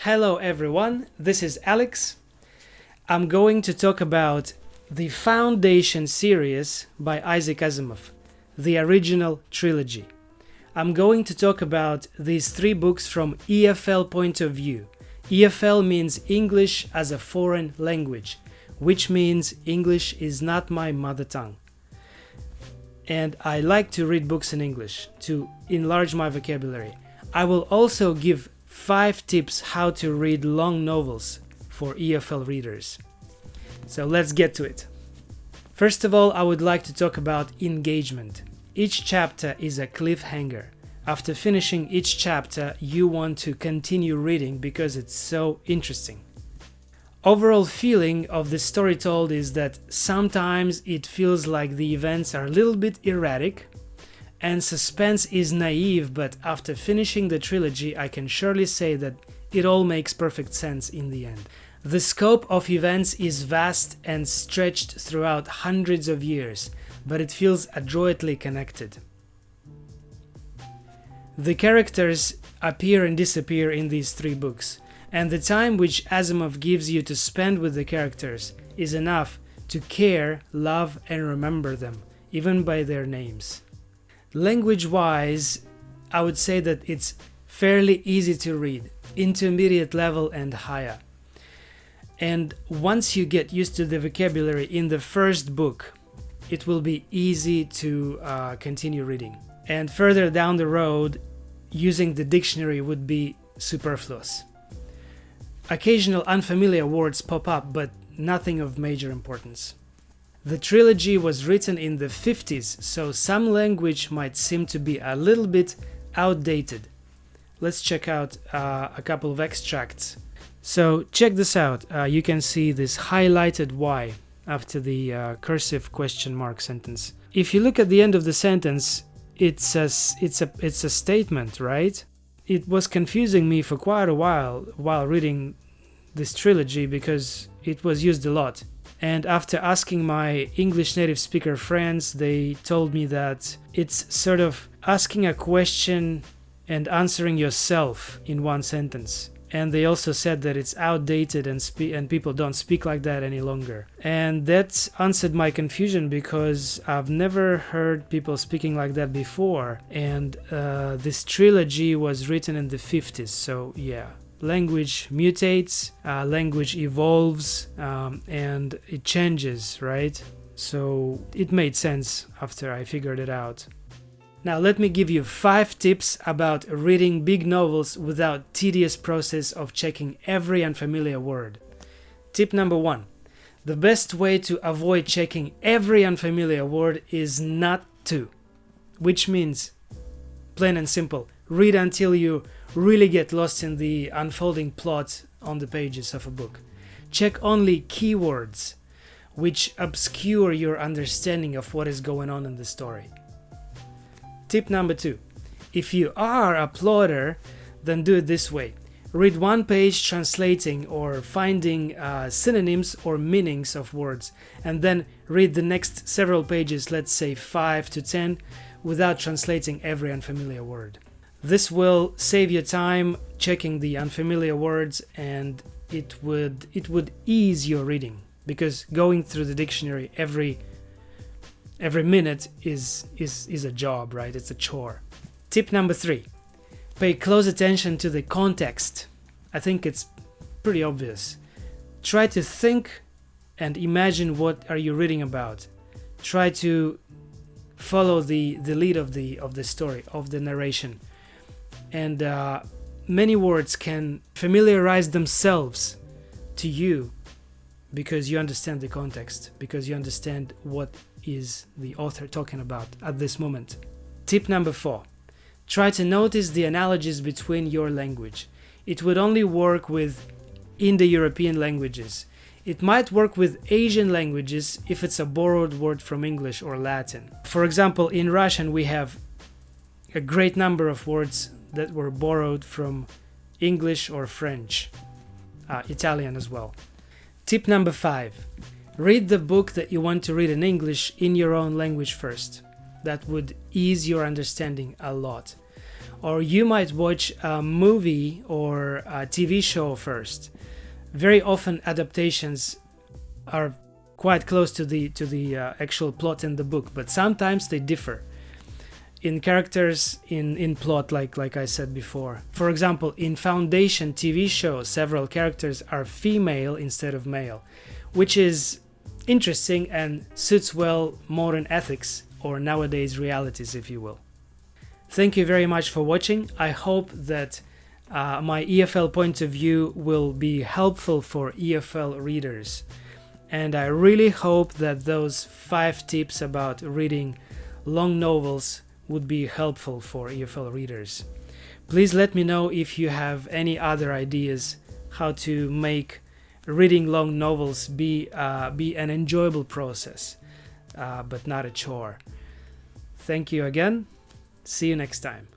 Hello everyone, this is Alex. I'm going to talk about the Foundation series by Isaac Asimov, the original trilogy. I'm going to talk about these three books from EFL point of view. EFL means English as a foreign language, which means English is not my mother tongue. And I like to read books in English to enlarge my vocabulary. I will also give 5 tips how to read long novels for EFL readers. So let's get to it. First of all, I would like to talk about engagement. Each chapter is a cliffhanger. After finishing each chapter, you want to continue reading because it's so interesting. Overall feeling of the story told is that sometimes it feels like the events are a little bit erratic, and suspense is naive, but after finishing the trilogy, I can surely say that it all makes perfect sense in the end. The scope of events is vast and stretched throughout hundreds of years, but it feels adroitly connected. The characters appear and disappear in these 3 books, and the time which Asimov gives you to spend with the characters is enough to care, love, and remember them, even by their names. Language-wise, I would say that it's fairly easy to read, intermediate level and higher. And once you get used to the vocabulary in the first book, it will be easy to continue reading. And further down the road, using the dictionary would be superfluous. Occasional unfamiliar words pop up, but nothing of major importance. The trilogy was written in the 50s, so some language might seem to be a little bit outdated. Let's check out a couple of extracts. So check this out. You can see this highlighted Y after the cursive question mark sentence. If you look at the end of the sentence, it's a statement, right? It was confusing me for quite a while reading this trilogy because it was used a lot. And after asking my English native speaker friends, they told me that it's sort of asking a question and answering yourself in one sentence. And they also said that it's outdated and people don't speak like that any longer. And that answered my confusion because I've never heard people speaking like that before. And this trilogy was written in the 50s, so yeah. Language mutates, language evolves, and it changes, right? So it made sense after I figured it out. Now let me give you 5 tips about reading big novels without tedious process of checking every unfamiliar word. Tip number 1. The best way to avoid checking every unfamiliar word is not to, which means, plain and simple, read until you really get lost in the unfolding plot on the pages of a book. Check only keywords which obscure your understanding of what is going on in the story. Tip number 2. If you are a plotter, then do it this way. Read one page translating or finding synonyms or meanings of words, and then read the next several pages, let's say 5 to 10, without translating every unfamiliar word. This will save you time checking the unfamiliar words, and it would ease your reading, because going through the dictionary every minute is a job, right? It's a chore. Tip number 3. Pay close attention to the context. I think it's pretty obvious. Try to think and imagine what are you reading about. Try to follow the lead of the story, of the narration. And many words can familiarize themselves to you because you understand the context, because you understand what is the author talking about at this moment. Tip number 4. Try to notice the analogies between your language. It would only work with Indo-European languages. It might work with Asian languages if it's a borrowed word from English or Latin. For example, in Russian we have a great number of words that were borrowed from English or French, Italian as well. Tip number 5. Read the book that you want to read in English in your own language first. That would ease your understanding a lot. Or you might watch a movie or a TV show first. Very often adaptations are quite close to the actual plot in the book, but sometimes they differ in characters, in plot, like I said before. For example, in Foundation TV show, several characters are female instead of male, which is interesting and suits well modern ethics, or nowadays realities, if you will. Thank you very much for watching. I hope that my EFL point of view will be helpful for EFL readers. And I really hope that those 5 tips about reading long novels would be helpful for EFL readers. Please let me know if you have any other ideas how to make reading long novels be an enjoyable process, but not a chore. Thank you again. See you next time.